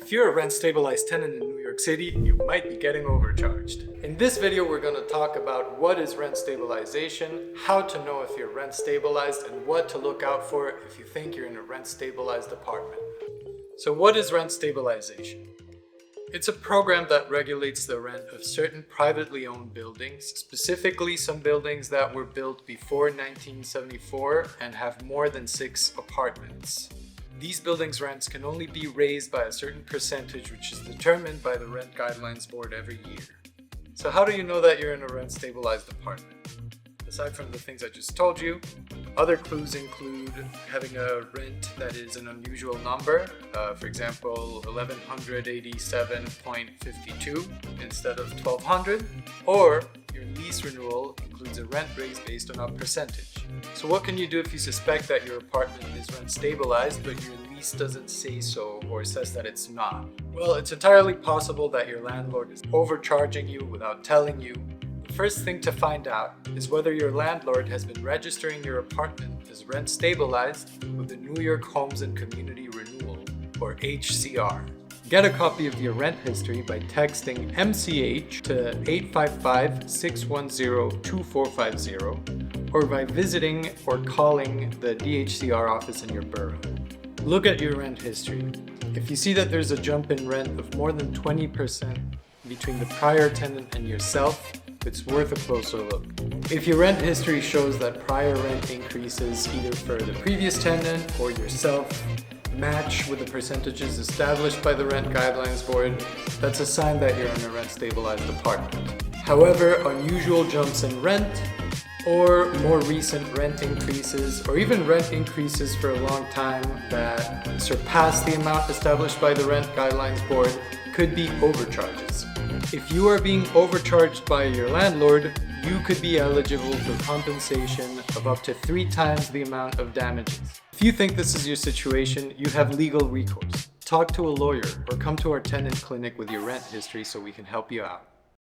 If you're a rent-stabilized tenant in New York City, you might be getting overcharged. In this video, we're going to talk about what is rent stabilization, how to know if you're rent stabilized, and what to look out for if you think you're in a rent-stabilized apartment. So what is rent stabilization? It's a program that regulates the rent of certain privately owned buildings, specifically some buildings that were built before 1974 and have more than 6 apartments. These buildings' rents can only be raised by a certain percentage, which is determined by the Rent Guidelines Board every year. So how do you know that you're in a rent-stabilized apartment? Aside from the things I just told you, other clues include having a rent that is an unusual number, for example 1187.52 instead of 1200, or your lease renewal includes a rent raise based on a percentage. So what can you do if you suspect that your apartment is rent stabilized but your lease doesn't say so or says that it's not? Well, it's entirely possible that your landlord is overcharging you without telling you. The first thing to find out is whether your landlord has been registering your apartment as rent stabilized with the New York Homes and Community Renewal, or HCR. Get a copy of your rent history by texting MCH to 855-610-2450 or by visiting or calling the DHCR office in your borough. Look at your rent history. If you see that there's a jump in rent of more than 20% between the prior tenant and yourself, it's worth a closer look. If your rent history shows that prior rent increases either for the previous tenant or yourself match with the percentages established by the Rent Guidelines Board, that's a sign that you're in a rent-stabilized apartment. However, unusual jumps in rent or more recent rent increases, or even rent increases for a long time that surpass the amount established by the Rent Guidelines Board could be overcharges. If you are being overcharged by your landlord, you could be eligible for compensation of up to 3 times the amount of damages. If you think this is your situation, you have legal recourse. Talk to a lawyer or come to our tenant clinic with your rent history so we can help you out.